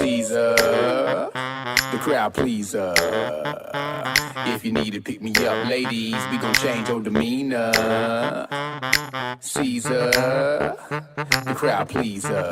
Cesar, the crowd pleaser. If you need to pick me up, ladies, we gon' change your demeanor. Cesar, the crowd pleaser.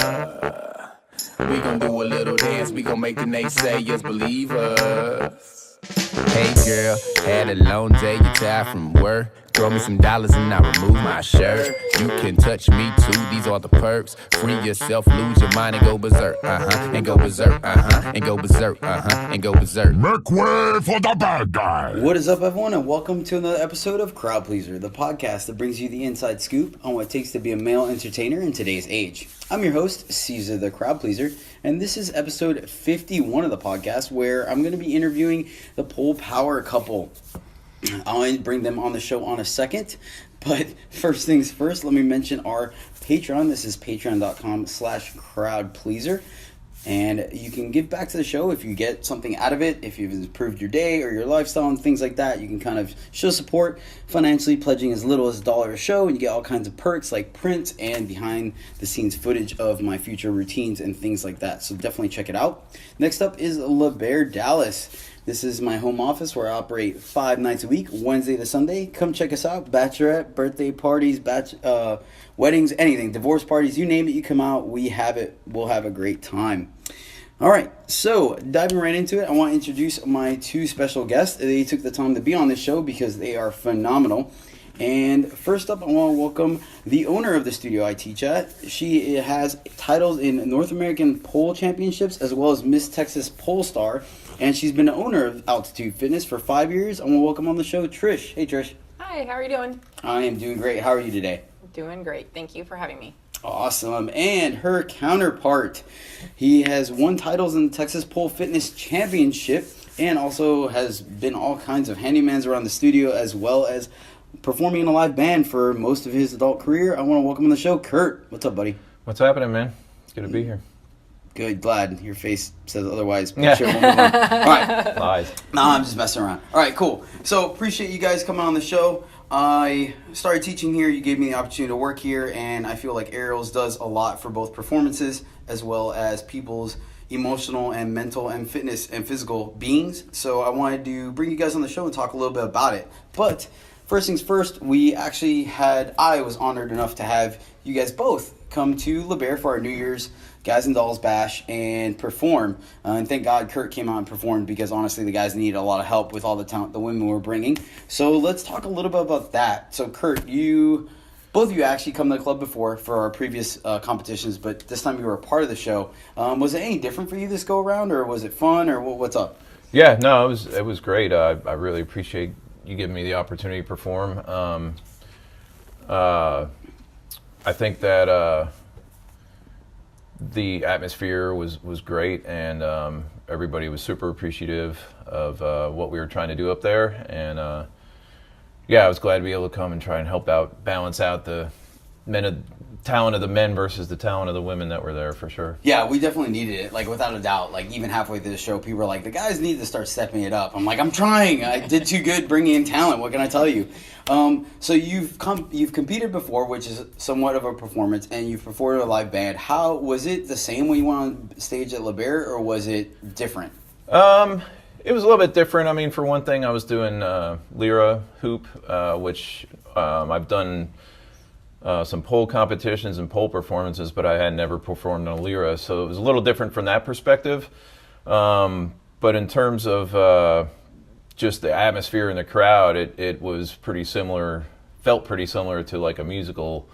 We gon' do a little dance, we gon' make the naysayers believe us. Hey girl, had a long day, you tired from work? Throw me some dollars and I'll remove my shirt. You can touch me too, these are the perks. Free yourself, lose your mind and go berserk, and go berserk, and go berserk, and go berserk. Make way for the bad guy. What is up, everyone, and welcome to another episode of Crowd Pleaser, the podcast that brings you the inside scoop on what it takes to be a male entertainer in today's age. I'm your host, Cesar the Crowd Pleaser, and this is episode 51 of the podcast, where I'm going to be interviewing the pole power couple. I'll bring them on the show on a second, but first things first, let me mention our Patreon. This is patreon.com/crowdpleaser, and you can give back to the show if you get something out of it, if you've improved your day or your lifestyle and things like that. You can kind of show support financially, pledging as little as $1 a show, and you get all kinds of perks like prints and behind the scenes footage of my future routines and things like that, so definitely check it out. Next up is LeBear Dallas. This is my home office where I operate 5 nights a week, Wednesday to Sunday. Come check us out. Bachelorette, birthday parties, weddings, anything. Divorce parties, you name it, you come out. We have it. We'll have a great time. All right, so diving right into it, I want to introduce my two special guests. They took the time to be on this show because they are phenomenal. And first up, I want to welcome the owner of the studio I teach at. She has titles in North American Pole Championships as well as Miss Texas Pole Star. And she's been the owner of Altitude Fitness for 5 years. I want to welcome on the show Trish. Hey, Trish. Hi, how are you doing? I am doing great. How are you today? Doing great. Thank you for having me. Awesome. And her counterpart. He has won titles in the Texas Pole Fitness Championship and also has been all kinds of handymans around the studio as well as performing in a live band for most of his adult career. I want to welcome on the show Kurt. What's up, buddy? What's happening, man? It's good to be here. Good, glad. Your face says otherwise. Yeah. Sure, we'll move on. All right. Lies. Nah, I'm just messing around. All right, cool. So appreciate you guys coming on the show. I started teaching here. You gave me the opportunity to work here, and I feel like Aerials does a lot for both performances as well as people's emotional and mental and fitness and physical beings. So I wanted to bring you guys on the show and talk a little bit about it. But first things first, I was honored enough to have you guys both come to LeBear for our New Year's Guys and Dolls Bash and perform. And thank God Kurt came out and performed because honestly the guys needed a lot of help with all the talent the women were bringing. So let's talk a little bit about that. So Kurt, both of you actually come to the club before for our previous competitions, but this time you were a part of the show. Was it any different for you this go around, or was it fun, or what's up? Yeah, no, it was great. I really appreciate you giving me the opportunity to perform. I think that the atmosphere was great, and everybody was super appreciative of what we were trying to do up there. And I was glad to be able to come and try and help out, balance out the talent of the men versus the talent of the women that were there, for sure. Yeah, we definitely needed it, like without a doubt. Like even halfway through the show, people were like, the guys need to start stepping it up. I'm like, I'm trying. I did too good bringing in talent. What can I tell you? So you've competed before, which is somewhat of a performance, and you've performed in a live band. How was it the same when you went on stage at LeBear, or was it different? It was a little bit different. I mean, for one thing, I was doing Lyra hoop, which I've done some pole competitions and pole performances, but I had never performed on Lyra, so it was a little different from that perspective. But in terms of just the atmosphere in the crowd, it was pretty similar, felt pretty similar to like a musical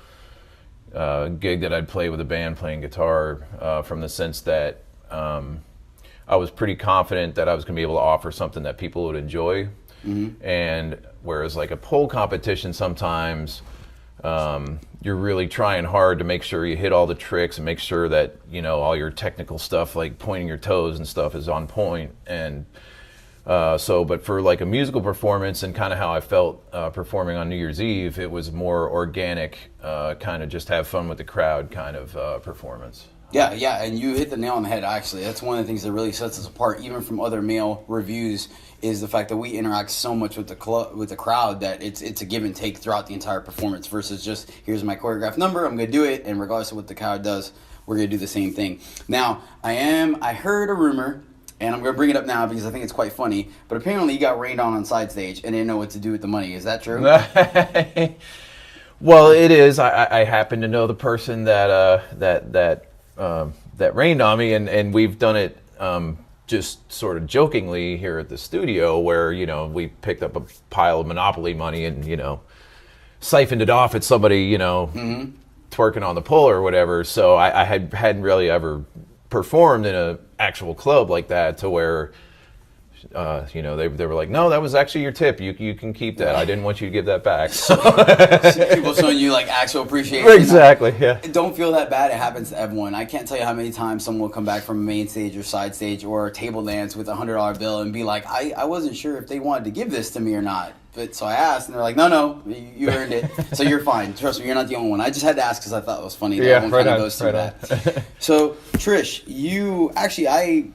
gig that I'd play with a band playing guitar, from the sense that I was pretty confident that I was going to be able to offer something that people would enjoy. Mm-hmm. And whereas like a pole competition, sometimes you're really trying hard to make sure you hit all the tricks and make sure that, all your technical stuff, like pointing your toes and stuff, is on point. And but for like a musical performance and kind of how I felt performing on New Year's Eve, it was more organic, kind of just have fun with the crowd kind of performance. Yeah, and you hit the nail on the head, actually. That's one of the things that really sets us apart, even from other male reviews, is the fact that we interact so much with the crowd that it's a give and take throughout the entire performance versus just, here's my choreographed number, I'm going to do it, and regardless of what the crowd does, we're going to do the same thing. Now, I heard a rumor, and I'm going to bring it up now because I think it's quite funny, but apparently you got rained on side stage and didn't know what to do with the money. Is that true? Well, it is. I happen to know the person that rained on me, and we've done it just sort of jokingly here at the studio, where we picked up a pile of Monopoly money and siphoned it off at somebody twerking on the pole or whatever. So I hadn't really ever performed in an actual club like that, to where they were like, no, that was actually your tip. You can keep that. I didn't want you to give that back. So people showing you like actual appreciation. Exactly. Yeah. Don't feel that bad. It happens to everyone. I can't tell you how many times someone will come back from a main stage or side stage or a table dance with $100 bill and be like, I wasn't sure if they wanted to give this to me or not. But so I asked, and they're like, no, you earned it, so you're fine. Trust me, you're not the only one. I just had to ask because I thought it was funny that everyone kind of goes through that. So Trish, I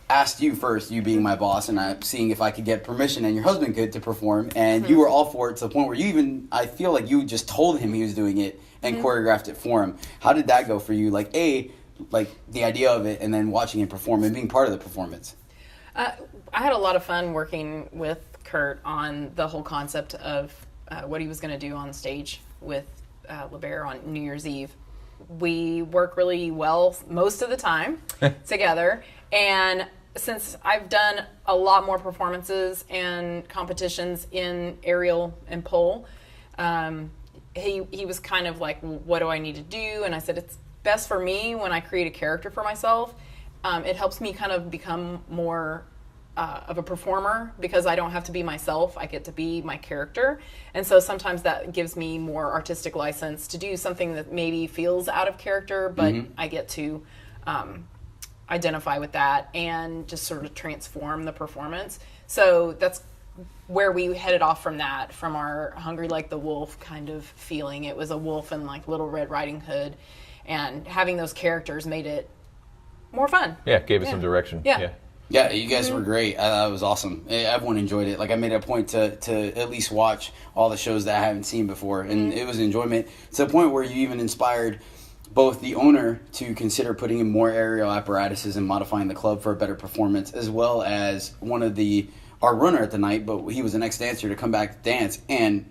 asked you first, you being my boss, and I'm seeing if I could get permission, and your husband could, to perform, and you were all for it to the point where I feel like you just told him he was doing it and choreographed it for him. How did that go for you? Like the idea of it, and then watching him perform and being part of the performance. I had a lot of fun working with Kurt on the whole concept of what he was going to do on stage with LeBear on New Year's Eve. We work really well most of the time together, and since I've done a lot more performances and competitions in aerial and pole, he was kind of like, well, what do I need to do? And I said, it's best for me when I create a character for myself. It helps me kind of become more of a performer, because I don't have to be myself. I get to be my character. And so sometimes that gives me more artistic license to do something that maybe feels out of character, but I get to identify with that and just sort of transform the performance. So that's where we headed off from that, from our Hungry Like the Wolf kind of feeling. It was a wolf and like Little Red Riding Hood, and having those characters made it more fun. Yeah, gave it some direction. Yeah, you guys were great. That was awesome. Everyone enjoyed it. Like, I made a point to at least watch all the shows that I haven't seen before, and it was an enjoyment to the point where you even inspired both the owner to consider putting in more aerial apparatuses and modifying the club for a better performance, as well as our runner at the night, but he was an ex-dancer, to come back to dance and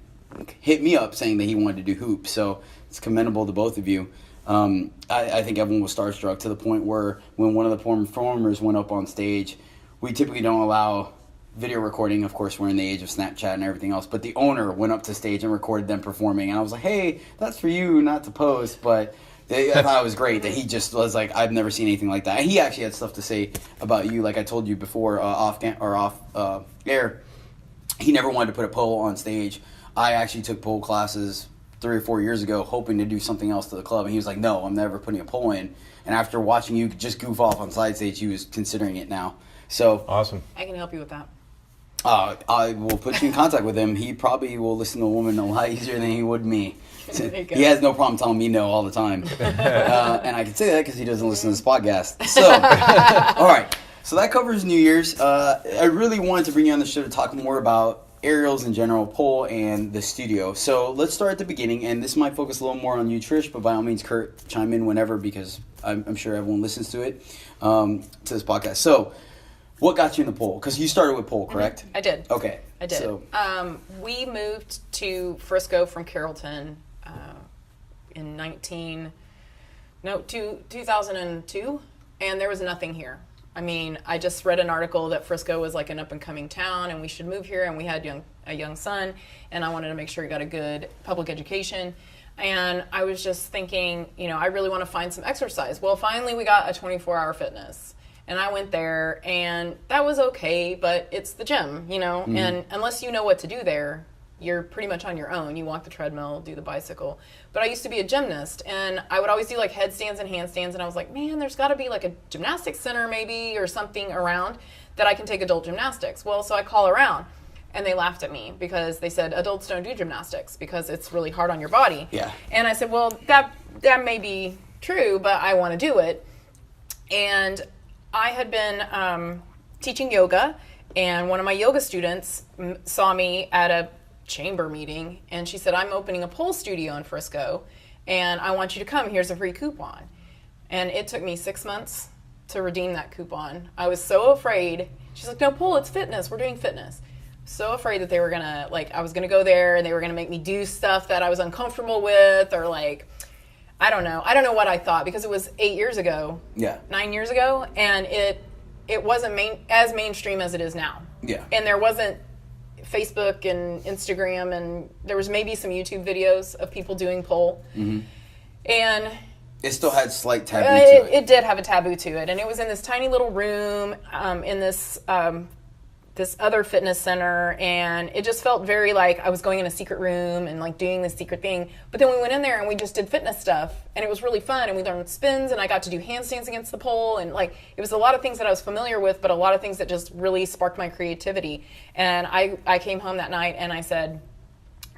hit me up saying that he wanted to do hoops. So it's commendable to both of you. I think everyone was starstruck to the point where when one of the performers went up on stage, we typically don't allow video recording. Of course, we're in the age of Snapchat and everything else, but the owner went up to stage and recorded them performing. And I was like, hey, that's for you, not to post. But I thought it was great that he just was like, I've never seen anything like that. And he actually had stuff to say about you. Like I told you before, off air, he never wanted to put a pole on stage. I actually took pole classes 3 or 4 years ago, hoping to do something else to the club, and he was like, no, I'm never putting a pole in. And after watching you just goof off on side stage, he was considering it now. So awesome. I can help you with that. I will put you in contact with him. He probably will listen to a woman a lot easier than he would me. He has no problem telling me no all the time. And I can say that because he doesn't listen to this podcast. So, all right. So that covers New Year's. I really wanted to bring you on the show to talk more about aerials in general, pole, and the studio. So let's start at the beginning, and this might focus a little more on you, Trish, but by all means, Kurt, chime in whenever, because I'm sure everyone listens to it, to this podcast. So what got you in the pole? Because you started with pole, correct? I did. Okay. I did. So, we moved to Frisco from Carrollton in 2002, and there was nothing here. I mean, I just read an article that Frisco was like an up-and-coming town and we should move here, and we had a young son, and I wanted to make sure he got a good public education. And I was just thinking, I really want to find some exercise. Well, finally we got a 24-hour fitness, and I went there, and that was okay, but it's the gym, and unless you know what to do there, you're pretty much on your own. You walk the treadmill, do the bicycle. But I used to be a gymnast, and I would always do like headstands and handstands, and I was like, man, there's got to be like a gymnastics center maybe or something around that I can take adult gymnastics. Well, so I call around, and they laughed at me because they said adults don't do gymnastics because it's really hard on your body. Yeah. And I said, well, that may be true, but I want to do it. And I had been teaching yoga, and one of my yoga students saw me at a chamber meeting, and she said, I'm opening a pole studio in Frisco, and I want you to come. Here's a free coupon. And it took me 6 months to redeem that coupon. I was so afraid. She's like, no, pole, it's fitness. We're doing fitness. So afraid that they were going to, like, I was going to go there and they were going to make me do stuff that I was uncomfortable with, or like, I don't know. I don't know what I thought, because it was 8 years ago. Yeah. 9 years ago. And it wasn't as mainstream as it is now. Yeah. And there wasn't Facebook and Instagram, and there was maybe some YouTube videos of people doing pole. And it still had slight taboo to it. It did have a taboo to it, and it was in this tiny little room in this other fitness center, and it just felt very like I was going in a secret room and like doing this secret thing. But then we went in there and we just did fitness stuff, and it was really fun, and we learned spins, and I got to do handstands against the pole, and like it was a lot of things that I was familiar with, but a lot of things that just really sparked my creativity. And I came home that night and I said,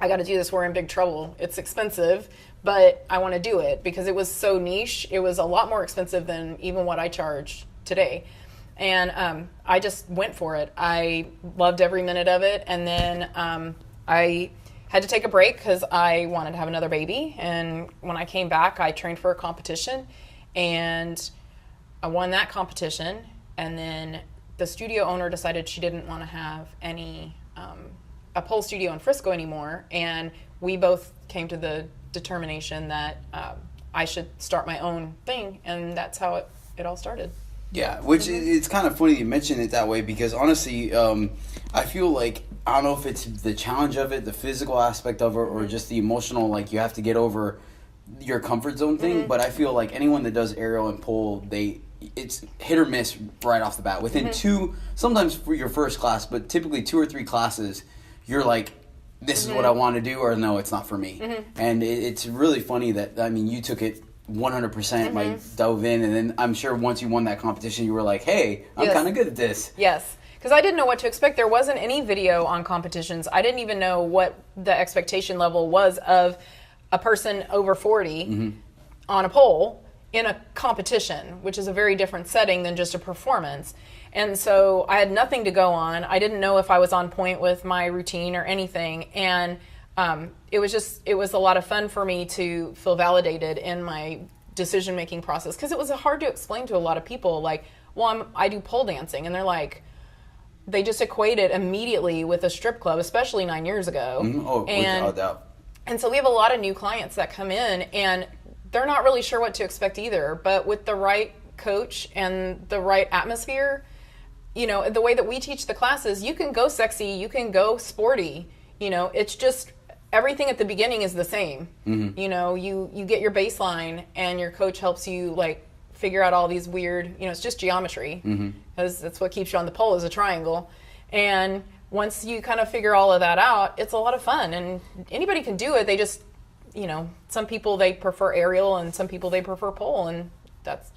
I got to do this. We're in big trouble. It's expensive, but I want to do it, because it was so niche. It was a lot more expensive than even what I charge today. And I just went for it. I loved every minute of it. And then I had to take a break because I wanted to have another baby. And when I came back, I trained for a competition, and I won that competition. And then the studio owner decided she didn't want to have a pole studio in Frisco anymore. And we both came to the determination that I should start my own thing. And that's how it all started. Yeah, which it's kind of funny you mention it that way, because honestly, I feel like, I don't know if it's the challenge of it, the physical aspect of it, or just the emotional, like you have to get over your comfort zone thing. But I feel like anyone that does aerial and pole, it's hit or miss right off the bat. Within two, sometimes for your first class, but typically 2 or 3 classes, you're like, this is what I want to do, or no, it's not for me. And it's really funny that, I mean, you took it 100%, like dove in, and then I'm sure once you won that competition, you were like, hey, I'm kind of good at this. Yes, because I didn't know what to expect. There wasn't any video on competitions. I didn't even know what the expectation level was of a person over 40 on a pole in a competition, which is a very different setting than just a performance. And so I had nothing to go on. I didn't know if I was on point with my routine or anything. And it was a lot of fun for me to feel validated in my decision-making process, because it was hard to explain to a lot of people, like, well, I do pole dancing, and they're like, they just equate it immediately with a strip club, especially 9 years ago. Without doubt. And so we have a lot of new clients that come in, and they're not really sure what to expect either, but with the right coach and the right atmosphere, you know, the way that we teach the classes, you can go sexy, you can go sporty, you know, it's just everything at the beginning is the same. You know, you get your baseline, and your coach helps you like figure out all these weird, you know, it's just geometry, because that's what keeps you on the pole, is a triangle. And once you kind of figure all of that out, it's a lot of fun, and anybody can do it. They just, you know, some people, they prefer aerial, and some people, they prefer pole, and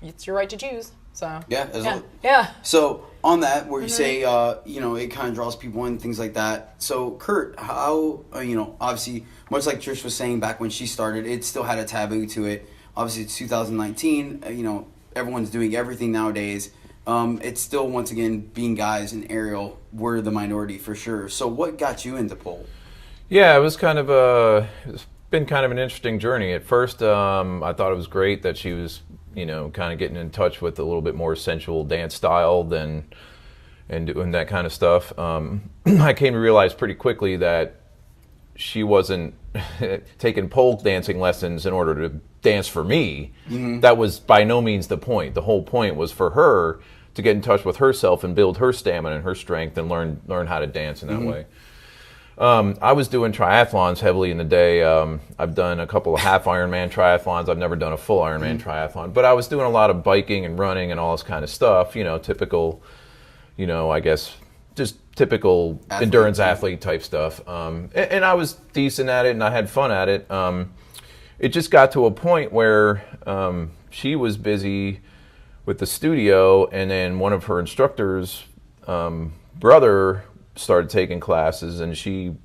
it's your right to choose. So yeah. So on that, where you say, you know, it kind of draws people in, things like that. So Kurt, how, you know, obviously, much like Trish was saying back when she started, it still had a taboo to it. Obviously, it's 2019. You know, everyone's doing everything nowadays. It's still, once again, being guys in aerial, we're the minority for sure. So what got you into pole? Yeah, it's been kind of an interesting journey. At first, I thought it was great that she was, you know, kind of getting in touch with a little bit more sensual dance style and doing that kind of stuff. I came to realize pretty quickly that she wasn't taking pole dancing lessons in order to dance for me. That was by no means the point. The whole point was for her to get in touch with herself and build her stamina and her strength and learn how to dance in that way. I was doing triathlons heavily in the day. I've done a couple of half Ironman triathlons. I've never done a full Ironman triathlon, but I was doing a lot of biking and running and all this kind of stuff, you know, typical, you know, I guess just typical endurance athlete type stuff. And I was decent at it, and I had fun at it. It just got to a point where she was busy with the studio, and then one of her instructors' brother started taking classes, and she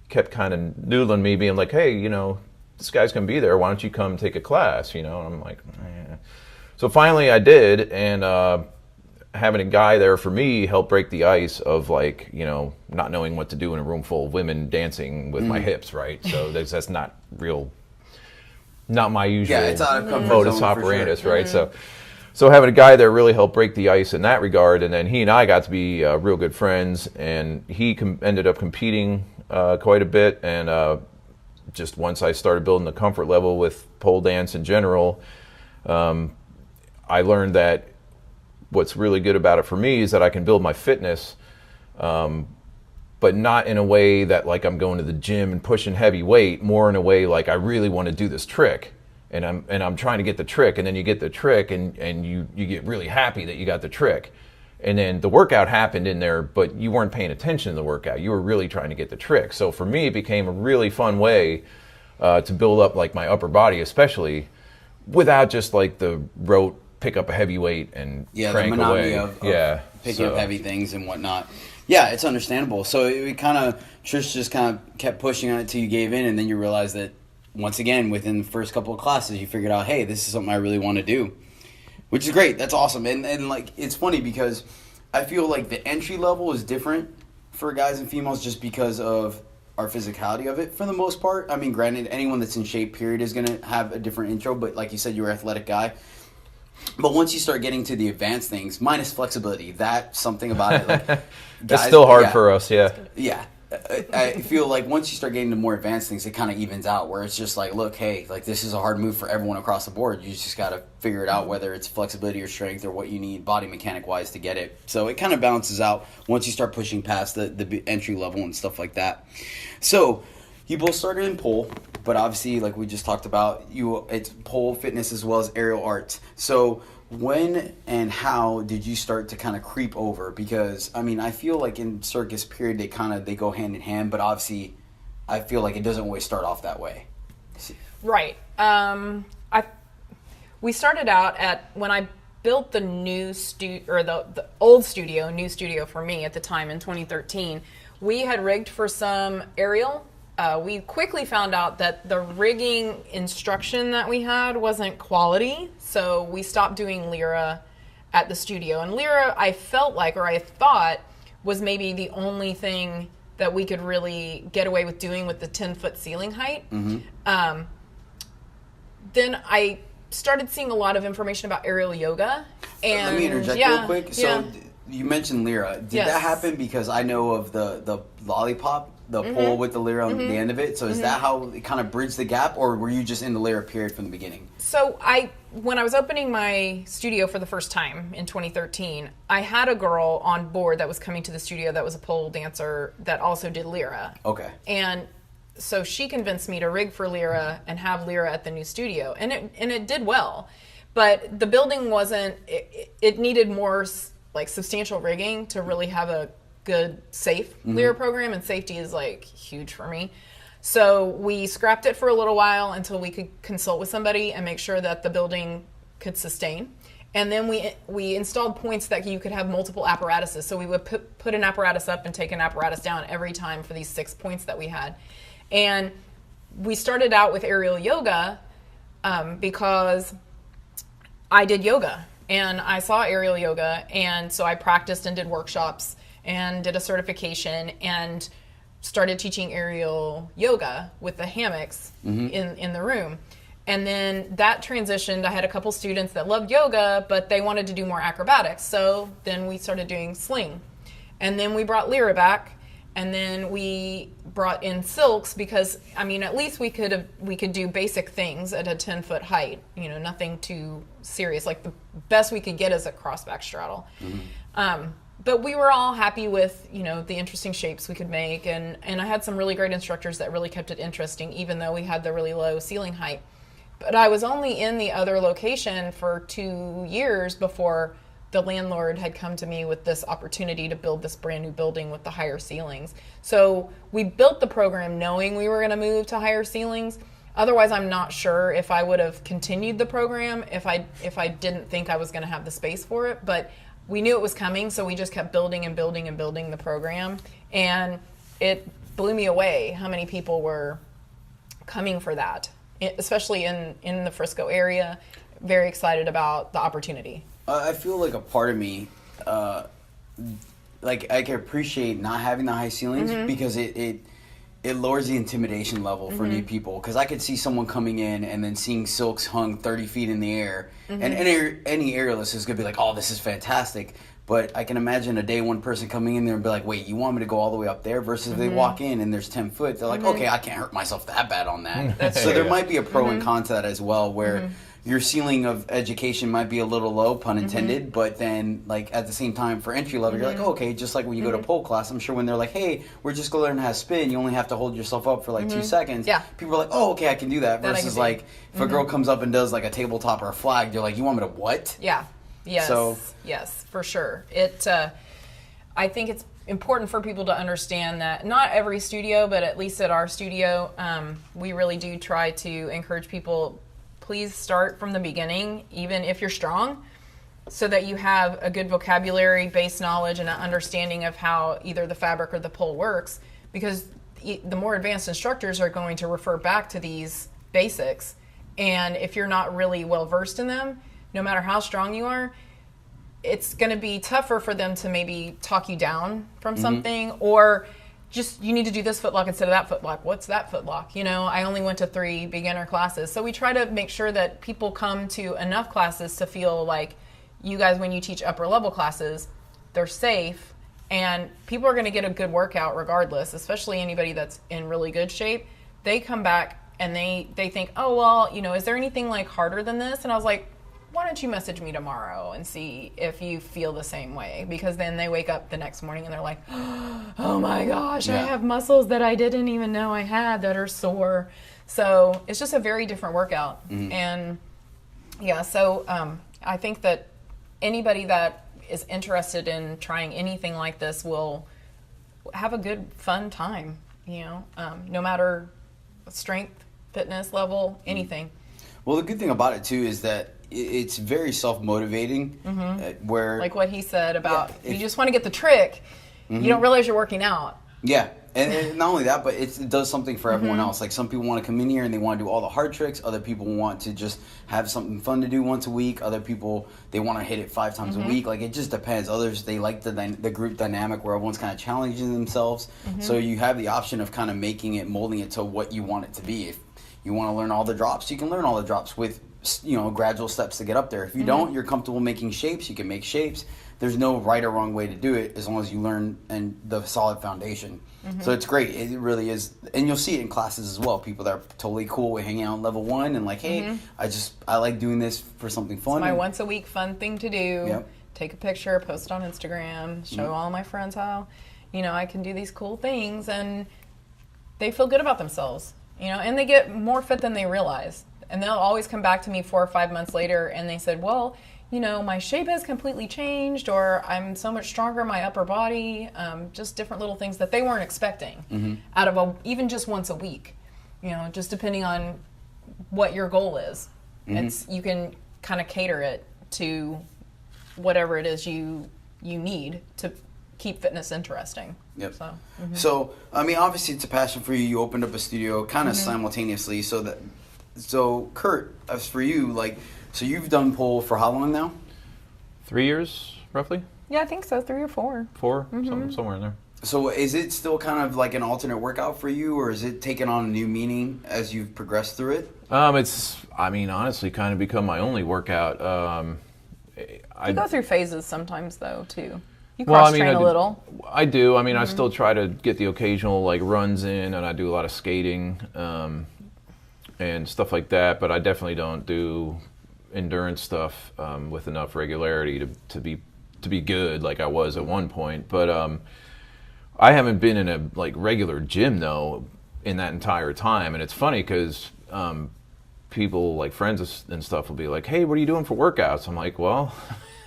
kept kind of noodling me, being like, hey, you know, this guy's gonna be there, why don't you come take a class, you know? And I'm like, eh. So finally I did, and having a guy there for me helped break the ice of, like, you know, not knowing what to do in a room full of women dancing with my hips, right? So that's not real not my usual it's out of comfort modus zone for operandus, sure. right? So having a guy there really helped break the ice in that regard, and then he and I got to be real good friends, and he ended up competing quite a bit, and just once I started building the comfort level with pole dance in general, I learned that what's really good about it for me is that I can build my fitness, but not in a way that like I'm going to the gym and pushing heavy weight, more in a way like I really want to do this trick. And I'm trying to get the trick, and then you get the trick, and you get really happy that you got the trick. And then the workout happened in there, but you weren't paying attention to the workout. You were really trying to get the trick. So for me, it became a really fun way to build up like my upper body, especially without just like the rote pick up a heavy weight and crank the monotony away. of picking up heavy things and whatnot. Yeah, it's understandable. So it kind of, Trish just kind of kept pushing on it till you gave in, and then you realized that once again, within the first couple of classes, you figured out, hey, this is something I really want to do, which is great. That's awesome. And like, it's funny because I feel like the entry level is different for guys and females just because of our physicality of it for the most part. I mean, granted, anyone that's in shape, period, is going to have a different intro, but like you said, you're an athletic guy. But once you start getting to the advanced things, minus flexibility, that's something about it. Like, guys, it's still hard for us, yeah. Yeah. I feel like once you start getting to more advanced things, it kind of evens out where it's just like, look, hey, like this is a hard move for everyone across the board. You just got to figure it out, whether it's flexibility or strength or what you need body mechanic wise to get it. So it kind of balances out once you start pushing past the entry level and stuff like that. So you both started in pole, but obviously, like we just talked about, it's pole fitness as well as aerial arts. So when and how did you start to kind of creep over? Because I mean, I feel like in circus period they go hand in hand, but obviously I feel like it doesn't always start off that way. Right. We started out at when I built the new the old studio, new studio for me at the time in 2013. We had rigged for some aerial. We quickly found out that the rigging instruction that we had wasn't quality, so we stopped doing Lyra at the studio. And Lyra, I felt like, or I thought, was maybe the only thing that we could really get away with doing with the 10-foot ceiling height. Mm-hmm. Then I started seeing a lot of information about aerial yoga. And let me interject real quick. So you mentioned Lyra. Did that happen because I know of the lollipop? The pole with the Lyra on the end of it. So is that how it kind of bridged the gap, or were you just in the Lyra period from the beginning? So when I was opening my studio for the first time in 2013, I had a girl on board that was coming to the studio that was a pole dancer that also did Lyra. Okay. And so she convinced me to rig for Lyra and have Lyra at the new studio, and it did well. But the building wasn't. It needed more like substantial rigging to really have a good safe Lyra program, and safety is like huge for me. So we scrapped it for a little while until we could consult with somebody and make sure that the building could sustain. And then we installed points that you could have multiple apparatuses. So we would put an apparatus up and take an apparatus down every time for these 6 points that we had. And we started out with aerial yoga because I did yoga and I saw aerial yoga, and so I practiced and did workshops and did a certification and started teaching aerial yoga with the hammocks in the room. And then that transitioned. I had a couple students that loved yoga, but they wanted to do more acrobatics. So then we started doing sling. And then we brought Lyra back, and then we brought in silks because, I mean, at least we could do basic things at a 10-foot height, you know, nothing too serious. Like the best we could get is a crossback straddle. But we were all happy with, you know, the interesting shapes we could make. And I had some really great instructors that really kept it interesting, even though we had the really low ceiling height. But I was only in the other location for 2 years before the landlord had come to me with this opportunity to build this brand new building with the higher ceilings. So we built the program knowing we were going to move to higher ceilings. Otherwise, I'm not sure if I would have continued the program if I didn't think I was going to have the space for it. But we knew it was coming, so we just kept building and building and building the program. And it blew me away how many people were coming for that, especially in the Frisco area. Very excited about the opportunity. I feel like a part of me, like I can appreciate not having the high ceilings because it it lowers the intimidation level for new people, because I could see someone coming in and then seeing silks hung 30 feet in the air, and any aerialist is gonna be like, oh, this is fantastic. But I can imagine a day one person coming in there and be like, wait, you want me to go all the way up there? Versus if they walk in and there's 10 foot, they're like, okay, I can't hurt myself that bad on that. So there might be a pro and con to that as well, where your ceiling of education might be a little low, pun intended, but then like at the same time for entry level, you're like, oh, okay, just like when you go to pole class, I'm sure when they're like, hey, we're just gonna learn how to spin, you only have to hold yourself up for like 2 seconds. Yeah. People are like, oh, okay, I can do that. That I can Versus do. like if a girl comes up and does like a tabletop or a flag, they're like, you want me to what? Yeah. Yes. So- yes, for sure. I think it's important for people to understand that not every studio, but at least at our studio, we really do try to encourage people, please start from the beginning, even if you're strong, so that you have a good vocabulary, base knowledge, and an understanding of how either the fabric or the pole works, because the more advanced instructors are going to refer back to these basics. And if you're not really well versed in them, no matter how strong you are, it's going to be tougher for them to maybe talk you down from something, or just, you need to do this footlock instead of that footlock. What's that footlock? You know, I only went to 3 beginner classes. So we try to make sure that people come to enough classes to feel like you guys, when you teach upper level classes, they're safe, and people are going to get a good workout regardless, especially anybody that's in really good shape. They come back and they think, oh, well, you know, is there anything like harder than this? And I was like, why don't you message me tomorrow and see if you feel the same way? Because then they wake up the next morning and they're like, oh my gosh, I have muscles that I didn't even know I had that are sore. So it's just a very different workout. And yeah, so I think that anybody that is interested in trying anything like this will have a good, fun time, you know, no matter strength, fitness level, anything. Well, the good thing about it too is that it's very self-motivating, where Like what he said about, if you just want to get the trick, you don't realize you're working out. yeah, and not only that, but it does something for everyone else. Like some people want to come in here and they want to do all the hard tricks. Other people want to just have something fun to do once a week. Other people, they want to hit it 5 times a week. Like it just depends. Others, they like the group dynamic where everyone's kind of challenging themselves. So you have the option of kind of making it, molding it to what you want it to be. If you want to learn all the drops, you can learn all the drops with, you know, gradual steps to get up there. If you don't, you're comfortable making shapes, you can make shapes. There's no right or wrong way to do it as long as you learn and the solid foundation. So it's great. It really is. And you'll see it in classes as well. People that are totally cool with hanging out on level 1 and like, hey, I like doing this for something fun. It's my once a week fun thing to do. Yep. Take a picture, post it on Instagram, show all my friends how, you know, I can do these cool things, and they feel good about themselves, you know, and they get more fit than they realize. And they'll always come back to me 4 or 5 months later and they said, well, you know, my shape has completely changed, or I'm so much stronger in my upper body, just different little things that they weren't expecting out of even just once a week, you know, just depending on what your goal is. You can kind of cater it to whatever it is you need to keep fitness interesting. Yep. So, So, I mean, obviously it's a passion for you. You opened up a studio kind of simultaneously. So Kurt, as for you, like, so you've done pole for how long now? 3 years, roughly? yeah, I think so, 3 or 4. 4? Somewhere in there. So is it still kind of like an alternate workout for you, or is it taking on a new meaning as you've progressed through it? It's, I mean, honestly, kind of become my only workout. You go through phases sometimes, though, too. You Well, I cross-train mean, a little. I do. I mean, I still try to get the occasional like runs in, and I do a lot of skating and stuff like that. But I definitely don't do endurance stuff with enough regularity to be good like I was at one point. But I haven't been in a like regular gym though in that entire time, and it's funny because people like friends and stuff will be like, "Hey, what are you doing for workouts?" I'm like, "Well."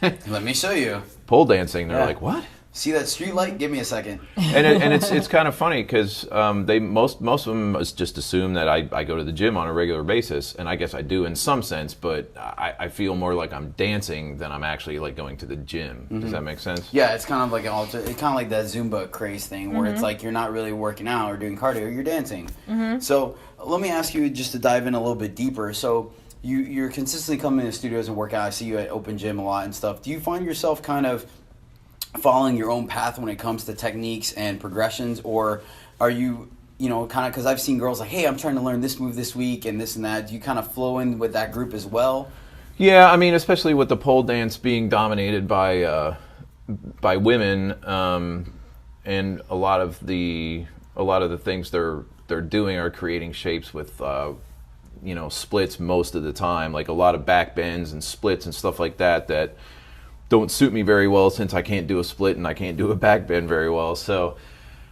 Let me show you. Pole dancing. They're Yeah. like, what? See that street light? Give me a second. And it's kind of funny because they most of them just assume that I go to the gym on a regular basis, and I guess I do in some sense, but I feel more like I'm dancing than I'm actually like going to the gym. Does that make sense? Yeah, it's kind of like it's kind of like that Zumba craze thing where it's like you're not really working out or doing cardio, you're dancing. So let me ask you just to dive in a little bit deeper. So you're consistently coming to studios and work out. I see you at Open Gym a lot and stuff. Do you find yourself kind of following your own path when it comes to techniques and progressions, or are you you know, kind of, because I've seen girls like, hey, I'm trying to learn this move this week and this and that. Do you kind of flow in with that group as well? Yeah, I mean, especially with the pole dance being dominated by women, and a lot of the things they're doing are creating shapes with you know, splits most of the time, like a lot of back bends and splits and stuff like that don't suit me very well, since I can't do a split and I can't do a back bend very well. So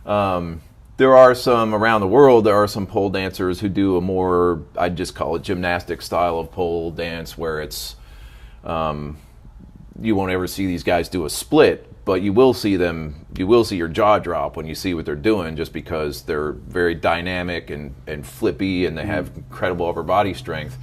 there are some around the world. There are some pole dancers who do a more, I'd just call it gymnastic style of pole dance, where it's you won't ever see these guys do a split, but you will see your jaw drop when you see what they're doing, just because they're very dynamic and flippy, and they have incredible upper body strength.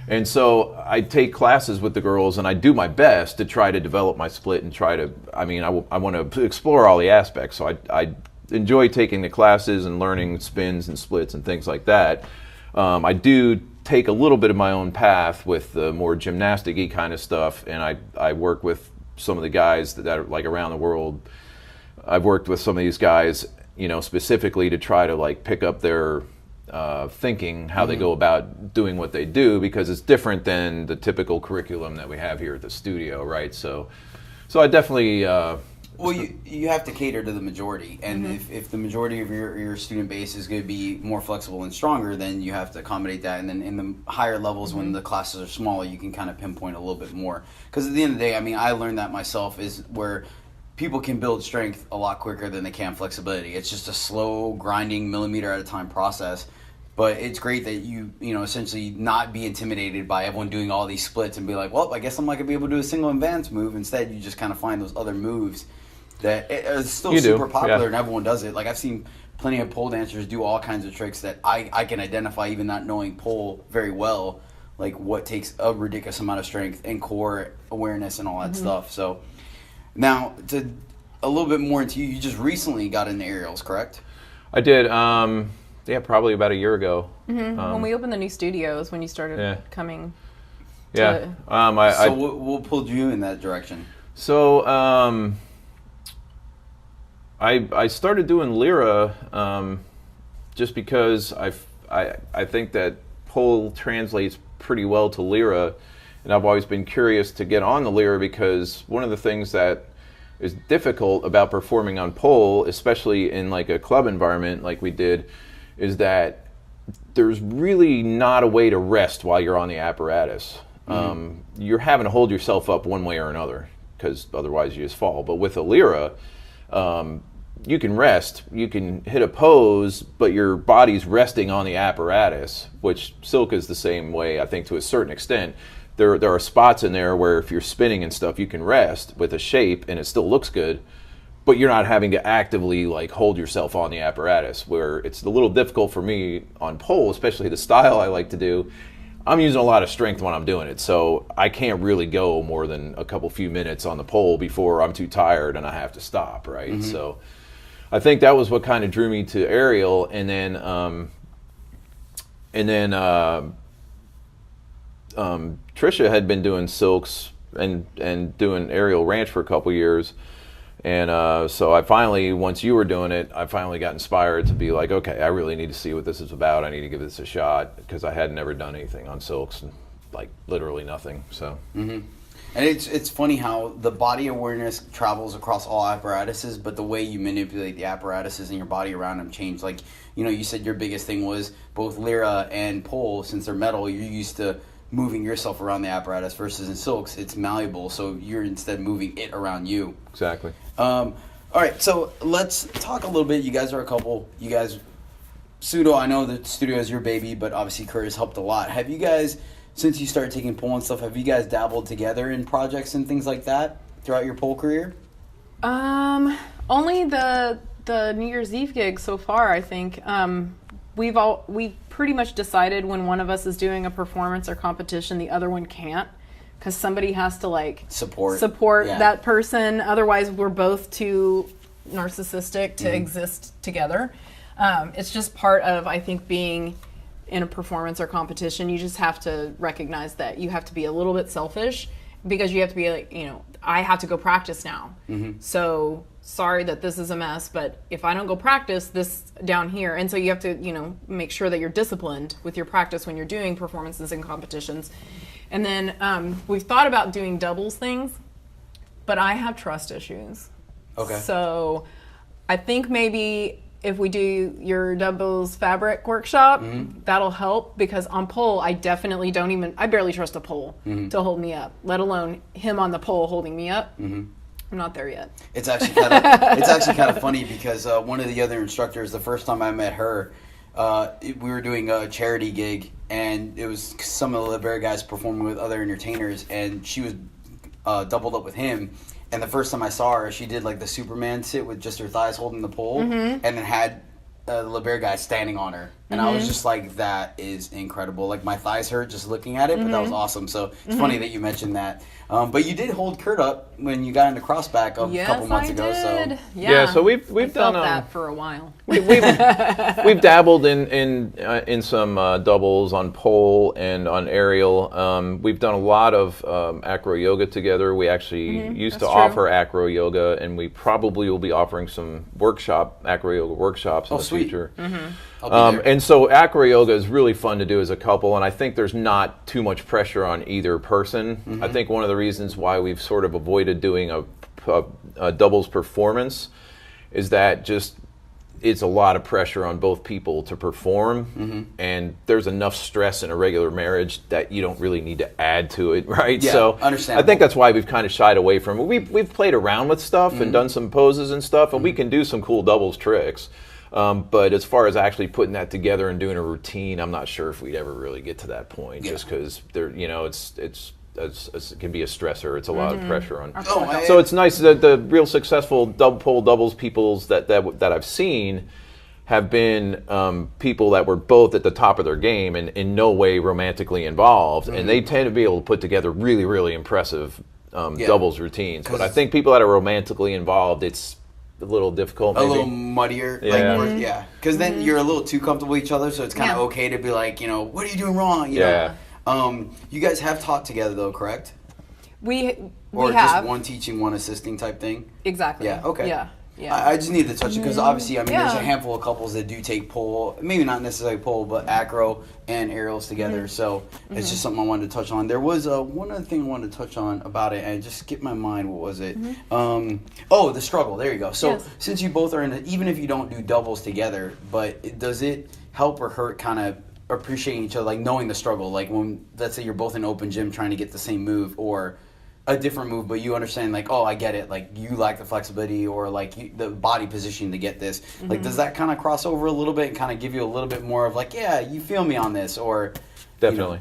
And so I take classes with the girls, and I do my best to try to develop my split and try to, I mean, I want to explore all the aspects. So I enjoy taking the classes and learning spins and splits and things like that. I do take a little bit of my own path with the more gymnastic-y kind of stuff, and I work with some of the guys that are like around the world. I've worked with some of these guys, you know, specifically to try to like pick up their thinking, how they go about doing what they do, because it's different than the typical curriculum that we have here at the studio, right? So I definitely well, you have to cater to the majority, and if the majority of your student base is going to be more flexible and stronger, then you have to accommodate that. And then in the higher levels, when the classes are smaller, you can kind of pinpoint a little bit more. Because at the end of the day, I mean, I learned that myself, is where people can build strength a lot quicker than they can flexibility. It's just a slow, grinding, millimeter at a time process. But it's great that you know, essentially not be intimidated by everyone doing all these splits and be like, well, I guess I'm not going to be able to do a single advance move. Instead, you just kind of find those other moves that are still super popular, and everyone does it. Like, I've seen plenty of pole dancers do all kinds of tricks that I can identify, even not knowing pole very well, like what takes a ridiculous amount of strength and core awareness and all that stuff. So now, to a little bit more into you just recently got into aerials, correct? I did. Yeah, probably about a year ago. When we opened the new studios, when you started coming. Yeah. What pulled you in that direction? So I started doing Lyra just because I think that pole translates pretty well to Lyra, and I've always been curious to get on the Lyra, because one of the things that is difficult about performing on pole, especially in like a club environment like we did, is that there's really not a way to rest while you're on the apparatus. You're having to hold yourself up one way or another, because otherwise you just fall. But with a Lyra, you can rest, you can hit a pose, but your body's resting on the apparatus, which silk is the same way, I think, to a certain extent. There are spots in there where if you're spinning and stuff, you can rest with a shape and it still looks good, but you're not having to actively like hold yourself on the apparatus, where it's a little difficult for me on pole, especially the style I like to do. I'm using a lot of strength when I'm doing it, so I can't really go more than a few minutes on the pole before I'm too tired and I have to stop, right? So I think that was what kind of drew me to aerial, and then Trisha had been doing silks and doing aerial ranch for a couple years, and so I finally, once you were doing it, I finally got inspired to be like, okay, I really need to see what this is about. I need to give this a shot, because I had never done anything on silks, like literally nothing. So. And it's funny how the body awareness travels across all apparatuses, but the way you manipulate the apparatuses and your body around them change. Like, you know, you said your biggest thing was both Lyra and pole, since they're metal, you're used to moving yourself around the apparatus, versus in silks, it's malleable, so you're instead moving it around you. Exactly. All right, so let's talk a little bit. You guys are a couple. You guys, Pseudo, I know the studio is your baby, but obviously Kurt has helped a lot. Have you guys, since you started taking pole and stuff, have you guys dabbled together in projects and things like that throughout your pole career? Only the New Year's Eve gig so far, I think. We pretty much decided when one of us is doing a performance or competition, the other one can't, because somebody has to like support that person. Otherwise, we're both too narcissistic to exist together. It's just part of, I think, being in a performance or competition. You just have to recognize that you have to be a little bit selfish because you have to be like, I have to go practice now. So sorry that this is a mess, but if I don't go practice this down here, and so you have to, make sure that you're disciplined with your practice when you're doing performances and competitions. And then we've thought about doing doubles things, but I have trust issues. Okay. So I think maybe if we do your doubles fabric workshop, that'll help, because on pole, I definitely I barely trust a pole to hold me up, let alone him on the pole holding me up. I'm not there yet. It's actually kind of funny because one of the other instructors, the first time I met her, we were doing a charity gig, and it was some of the Libera guys performing with other entertainers, and she was doubled up with him. And the first time I saw her, she did like the Superman sit with just her thighs holding the pole, and then had the Libera guy standing on her. And I was just like, that is incredible. Like, my thighs hurt just looking at it, but that was awesome. So it's funny that you mentioned that. But you did hold Kurt up when you got into crossback a couple months ago. Did. So Yeah, so we've felt done that for a while. we've dabbled in some doubles on pole and on aerial. We've done a lot of acro yoga together. We actually used to That's true. offer acro yoga, and we probably will be offering some acro yoga workshops in the sweet. future. I'll be there. And so acro yoga is really fun to do as a couple, and I think there's not too much pressure on either person. I think one of the reasons why we've sort of avoided doing a doubles performance is that just it's a lot of pressure on both people to perform, and there's enough stress in a regular marriage that you don't really need to add to it, right? Yeah, so understandable. I think that's why we've kind of shied away from it. We've played around with stuff and done some poses and stuff, and we can do some cool doubles tricks. But as far as actually putting that together and doing a routine, I'm not sure if we'd ever really get to that point, just because it can be a stressor. It's a lot of pressure on. So it's nice that the real successful doubles peoples that I've seen have been people that were both at the top of their game and in no way romantically involved, and they tend to be able to put together really, really impressive doubles routines. But I think people that are romantically involved, it's a little difficult, maybe. A little muddier. Yeah. Because then you're a little too comfortable with each other, so it's kind of okay to be like, what are you doing wrong? You know? You guys have taught together, though, correct? We Or have. just one teaching, one assisting type thing? Exactly. Yeah, okay. Yeah. I just needed to touch it because obviously, there's Yeah. a handful of couples that do take pole, maybe not necessarily pole, but acro and aerials together. So it's just something I wanted to touch on. There was one other thing I wanted to touch on about it, and it just skipped my mind. What was it? The struggle. There you go. So since you both are in it, even if you don't do doubles together, but does it help or hurt kind of appreciating each other, like knowing the struggle? Like when, let's say you're both in open gym trying to get the same move or a different move, but you understand, like, oh, I get it, like you lack the flexibility or like the body positioning to get this. Like, does that kind of cross over a little bit and kind of give you a little bit more of like, yeah, you feel me on this? Or Definitely.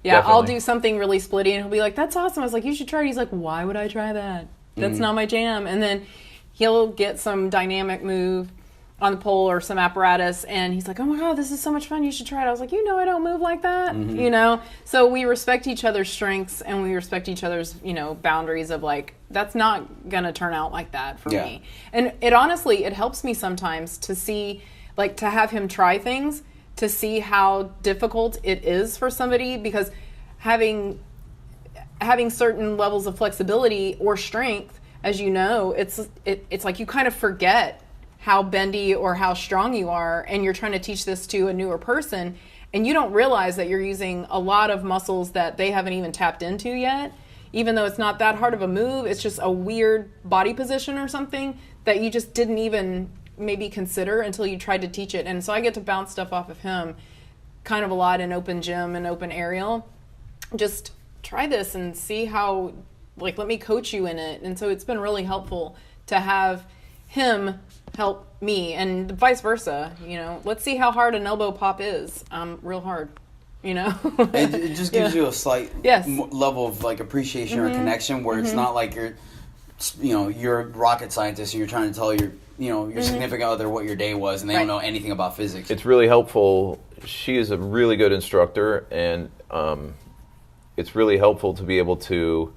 Yeah, I'll Definitely. do something really splitty, and he'll be like, that's awesome. I was like, you should try it. He's like, why would I try that? That's not my jam. And then he'll get some dynamic move on the pole or some apparatus, and he's like, oh my God, this is so much fun. You should try it. I was like, I don't move like that, So we respect each other's strengths, and we respect each other's, boundaries of like, that's not going to turn out like that for me. And it honestly, it helps me sometimes to see, like, to have him try things, to see how difficult it is for somebody, because having certain levels of flexibility or strength, as you know, it's like you kind of forget how bendy or how strong you are, and you're trying to teach this to a newer person, and you don't realize that you're using a lot of muscles that they haven't even tapped into yet. Even though it's not that hard of a move, it's just a weird body position or something that you just didn't even maybe consider until you tried to teach it. And so I get to bounce stuff off of him kind of a lot in open gym and open aerial. Just try this and see how, like, let me coach you in it. And so it's been really helpful to have him help me, and vice versa. Let's see how hard an elbow pop is. Real hard. it just gives you a slight Yes. level of like appreciation or connection where it's not like you're a rocket scientist and you're trying to tell your significant other what your day was, and they don't know anything about physics. It's really helpful. She is a really good instructor, and it's really helpful to be able to.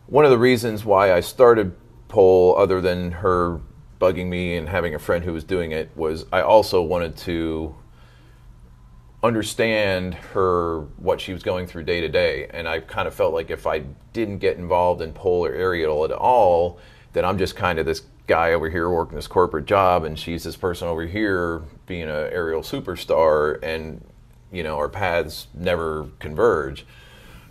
One of the reasons why I started pole, other than her bugging me and having a friend who was doing it, was I also wanted to understand what she was going through day to day, and I kind of felt like if I didn't get involved in pole or aerial at all, then I'm just kind of this guy over here working this corporate job, and she's this person over here being an aerial superstar, and our paths never converge.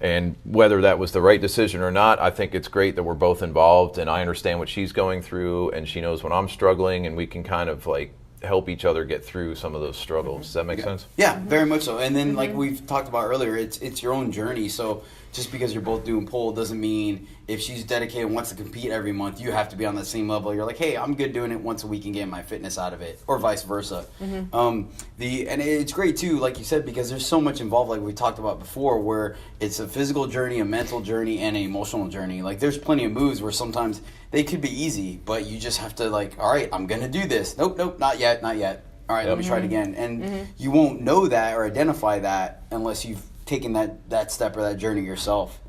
And whether that was the right decision or not, I think it's great that we're both involved, and I understand what she's going through, and she knows when I'm struggling, and we can kind of like help each other get through some of those struggles. Does that make sense? Yeah, very much so. And then, like we've talked about earlier, it's your own journey. So just because you're both doing pole doesn't mean if she's dedicated and wants to compete every month, you have to be on the same level. You're like, hey, I'm good doing it once a week and getting my fitness out of it, or vice versa. And it's great too, like you said, because there's so much involved, like we talked about before, where it's a physical journey, a mental journey, and an emotional journey. Like there's plenty of moves where sometimes they could be easy, but you just have to like, all right, I'm gonna do this. Nope, not yet. All right, let me try it again. And you won't know that or identify that unless you've taken that step or that journey yourself.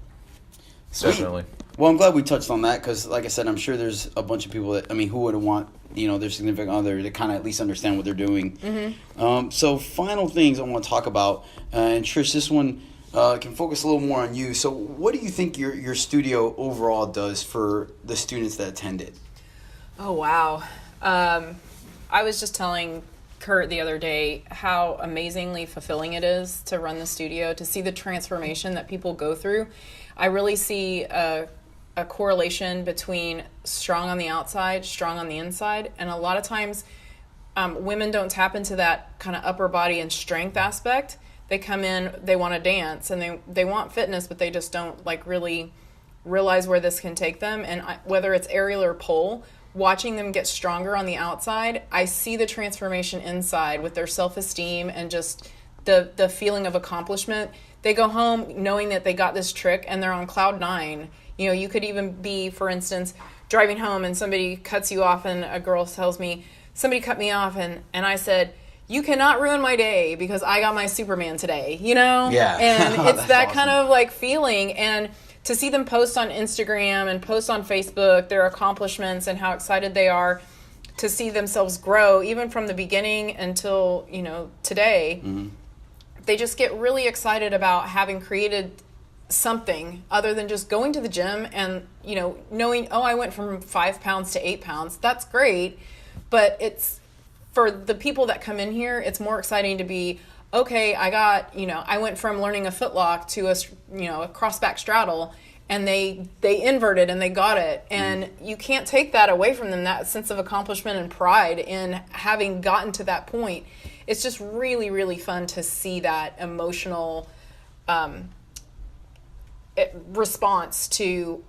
Sweet. Definitely. Well, I'm glad we touched on that because, like I said, I'm sure there's a bunch of people that, who wouldn't want, their significant other to kind of at least understand what they're doing. So final things I want to talk about. And Trish, this one can focus a little more on you. So what do you think your studio overall does for the students that attend it? Oh, wow. I was just telling Kurt the other day how amazingly fulfilling it is to run the studio, to see the transformation that people go through. I really see a correlation between strong on the outside, strong on the inside, and a lot of times women don't tap into that kind of upper body and strength aspect. They come in, they want to dance, and they want fitness, but they just don't like really realize where this can take them. And whether it's aerial or pole, watching them get stronger on the outside, I see the transformation inside with their self-esteem and just the feeling of accomplishment. They go home knowing that they got this trick and they're on cloud 9. You could even be, for instance, driving home and somebody cuts you off and a girl tells me, somebody cut me off and I said, you cannot ruin my day because I got my Superman today, Yeah. And it's that awesome. kind of like feeling. And to see them post on Instagram and post on Facebook their accomplishments and how excited they are to see themselves grow, even from the beginning until, today, they just get really excited about having created something other than just going to the gym and, knowing, I went from 5 pounds to 8 pounds. That's great. But it's, for the people that come in here, it's more exciting to be, okay, I went from learning a footlock to a cross-back straddle, and they inverted and they got it. And you can't take that away from them, that sense of accomplishment and pride in having gotten to that point. It's just really, really fun to see that emotional response to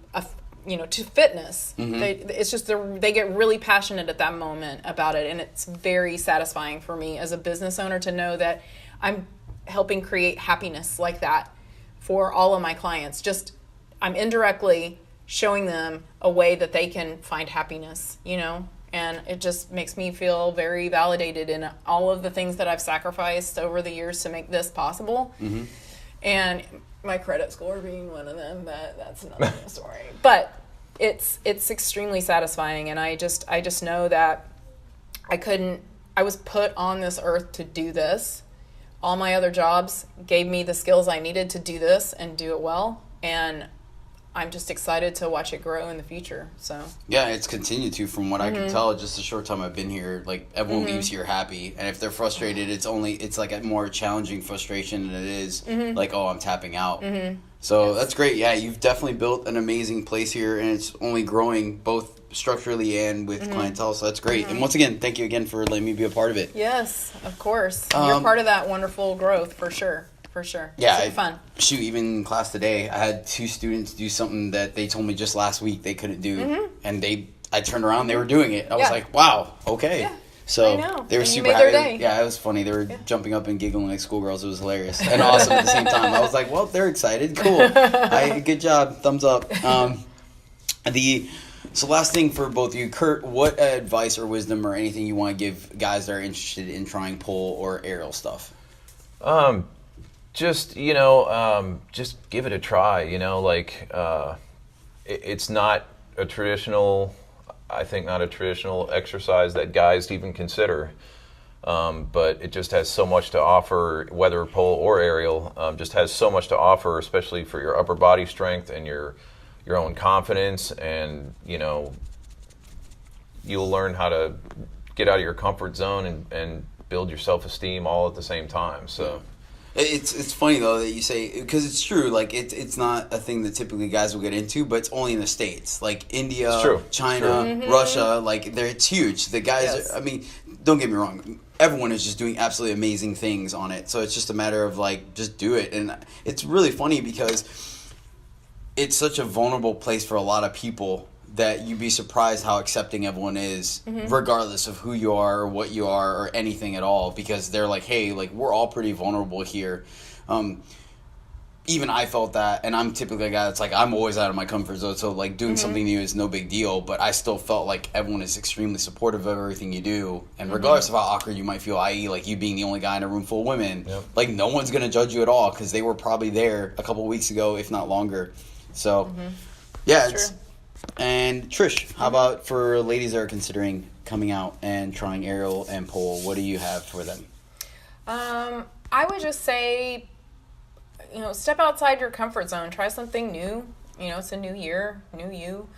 to fitness. It's just they get really passionate at that moment about it, and it's very satisfying for me as a business owner to know that I'm helping create happiness like that for all of my clients. Just I'm indirectly showing them a way that they can find happiness, and it just makes me feel very validated in all of the things that I've sacrificed over the years to make this possible. And my credit score being one of them, but that's another story. But it's extremely satisfying, and I just know that I was put on this earth to do this. All my other jobs gave me the skills I needed to do this and do it well, and I'm just excited to watch it grow in the future. So yeah, it's continued to, from what I can tell, just a short time I've been here. Like everyone leaves here happy, and if they're frustrated, it's like a more challenging frustration than it is like, oh, I'm tapping out. So that's great. Yeah, you've definitely built an amazing place here, and it's only growing both structurally and with clientele. So that's great. And once again, thank you again for letting me be a part of it. yes, of course, you're part of that wonderful growth for sure. Yeah, it's fun. Shoot, even in class today, I had 2 students do something that they told me just last week they couldn't do, and I turned around, they were doing it. I was like, wow, okay. Yeah. So I know. they were And you super made their happy. day. Yeah, it was funny. They were jumping up and giggling like schoolgirls. It was hilarious and awesome at the same time. I was like, well, they're excited. Cool. Good job. Thumbs up. So last thing for both of you, Kurt, what advice or wisdom or anything you want to give guys that are interested in trying pole or aerial stuff? Just just give it a try. It's not a traditional exercise that guys even consider. But it just has so much to offer, whether pole or aerial, just has so much to offer, especially for your upper body strength and your own confidence. And, you know, you'll learn how to get out of your comfort zone and build your self-esteem all at the same time. So it's funny though that you say, because it's true, like it's not a thing that typically guys will get into, but it's only in the States, like India, China, Russia, like it's huge. The guys are, I mean, don't get me wrong, everyone is just doing absolutely amazing things on it, so it's just a matter of like just do it. And it's really funny because it's such a vulnerable place for a lot of people that you'd be surprised how accepting everyone is, regardless of who you are or what you are or anything at all, because they're like, hey, like, we're all pretty vulnerable here. Even I felt that, and I'm typically a guy that's like, I'm always out of my comfort zone, so like doing something new is no big deal, but I still felt like everyone is extremely supportive of everything you do, and regardless of how awkward you might feel, i.e. like you being the only guy in a room full of women, like no one's going to judge you at all, because they were probably there a couple of weeks ago, if not longer. So, yeah, it's... And Trish, how about for ladies that are considering coming out and trying aerial and pole, what do you have for them? I would just say, you know, step outside your comfort zone. Try something new. You know, it's a new year, new you.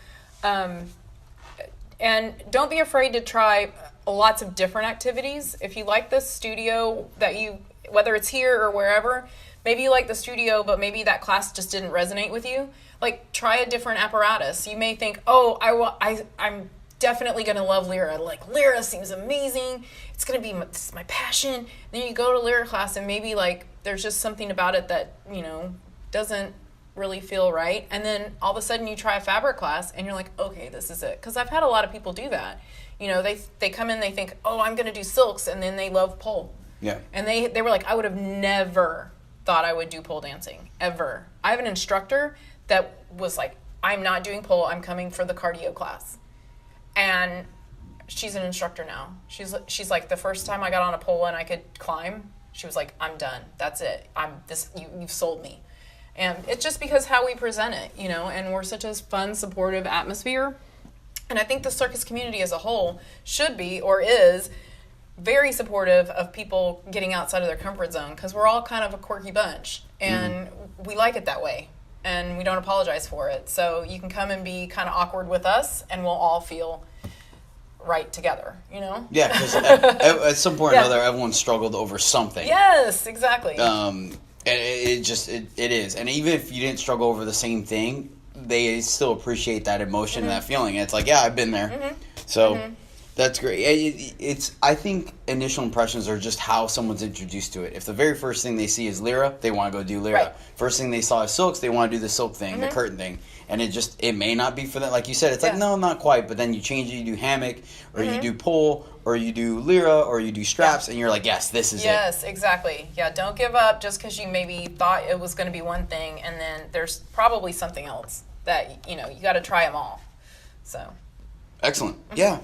And don't be afraid to try lots of different activities. If you like the studio that you, whether it's here or wherever, maybe you like the studio, but maybe that class just didn't resonate with you. Like, try a different apparatus. You may think, oh, I'm definitely going to love Lyra. Like, Lyra seems amazing. It's going to be this is my passion. Then you go to Lyra class and maybe, like, there's just something about it that, you know, doesn't really feel right. And then all of a sudden you try a fabric class and you're like, okay, this is it. Because I've had a lot of people do that. You know, they come in, they think, oh, I'm going to do silks, and then they love pole. Yeah. And they were like, I would have never thought I would do pole dancing, ever. I have an instructor that was like, I'm not doing pole, I'm coming for the cardio class. And she's an instructor now. She's like, the first time I got on a pole and I could climb, she was like, I'm done. That's it. You've sold me. And it's just because how we present it, you know, and we're such a fun, supportive atmosphere. And I think the circus community as a whole should be, or is, very supportive of people getting outside of their comfort zone, because we're all kind of a quirky bunch, and we like it that way. And we don't apologize for it. So you can come and be kind of awkward with us, and we'll all feel right together, you know? Yeah, because at some point or another, everyone struggled over something. Yes, exactly. And it is. And even if you didn't struggle over the same thing, they still appreciate that emotion and that feeling. And it's like, yeah, I've been there. So... That's great. I think initial impressions are just how someone's introduced to it. If the very first thing they see is Lyra, they want to go do Lyra. Right. First thing they saw is silks, they want to do the silk thing, the curtain thing. And it may not be for them. Like you said, it's like, no, not quite. But then you change it, you do hammock, or you do pole, or you do Lyra, or you do straps, and you're like, yes, this is it. Yes, exactly. Yeah, don't give up just because you maybe thought it was going to be one thing, and then there's probably something else that, you know, you got to try them all. So... Excellent. Yeah.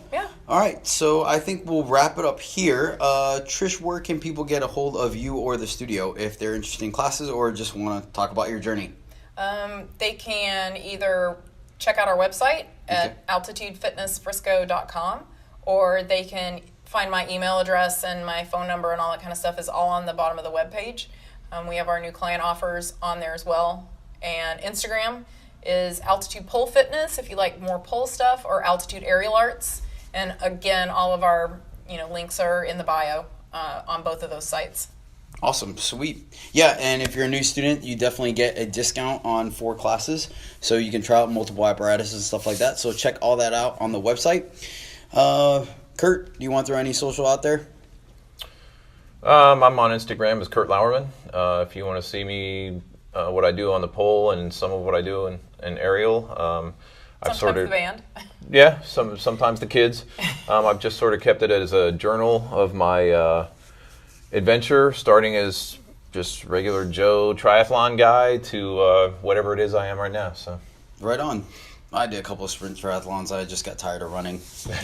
All right. So I think we'll wrap it up here. Trish, where can people get a hold of you or the studio if they're interested in classes or just want to talk about your journey? They can either check out our website at altitudefitnessfrisco.com, or they can find my email address, and my phone number and all that kind of stuff is all on the bottom of the webpage. We have our new client offers on there as well. And Instagram is Altitude Pole Fitness if you like more pole stuff, or Altitude Aerial Arts. And again, all of our links are in the bio on both of those sites. Awesome. Sweet. Yeah, and if you're a new student, you definitely get a discount on 4 classes, so you can try out multiple apparatuses and stuff like that. So check all that out on the website. Kurt, do you want to throw any social out there? I'm on Instagram as Kurt Lauerman. If you want to see me, what I do on the pole and some of what I do in aerial. I've sometimes the band. Yeah, sometimes the kids. I've just sort of kept it as a journal of my adventure, starting as just regular Joe triathlon guy to whatever it is I am right now. So, right on. I did a couple of sprint triathlons. I just got tired of running.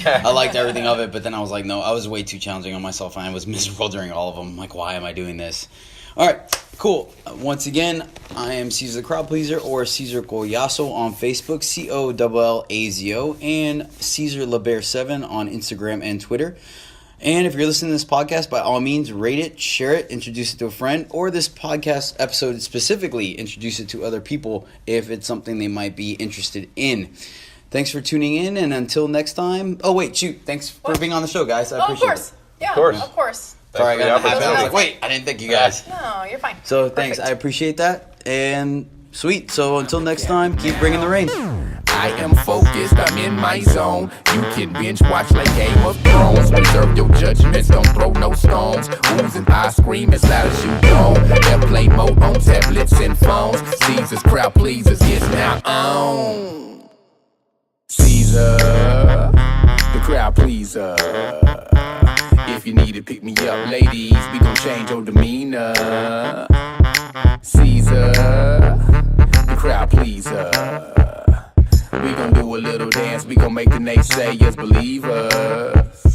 I liked everything of it, but then I was like, no, I was way too challenging on myself, and I was miserable during all of them. I'm like, why am I doing this? All right, cool. Once again, I am Cesar the Crowd Pleaser, or Cesar Collazo on Facebook, Collazo, and Cesar LeBear7 on Instagram and Twitter. And if you're listening to this podcast, by all means, rate it, share it, introduce it to a friend, or this podcast episode specifically, introduce it to other people if it's something they might be interested in. Thanks for tuning in, and until next time. Oh, wait, shoot. Thanks for being on the show, guys. I appreciate it. Yeah, Of course. of course. Sorry, I Thanks for got the half. I was opportunity. like, wait, I didn't thank you guys. No, you're fine. So thanks. Perfect. I appreciate that. And sweet. So until next time, keep bringing the rain. I am focused, I'm in my zone. You can binge watch like Game of Thrones. Reserve your judgments, don't throw no stones. Oohs and I scream as loud as you don't. Airplane mode on tablets and phones. Caesar's crowd pleasers is now on. Caesar, the crowd pleaser. If you need to pick me up, ladies, we gon' change your demeanor. Caesar, the crowd pleaser. We gon' do a little dance, we gon' make the naysayers believe us.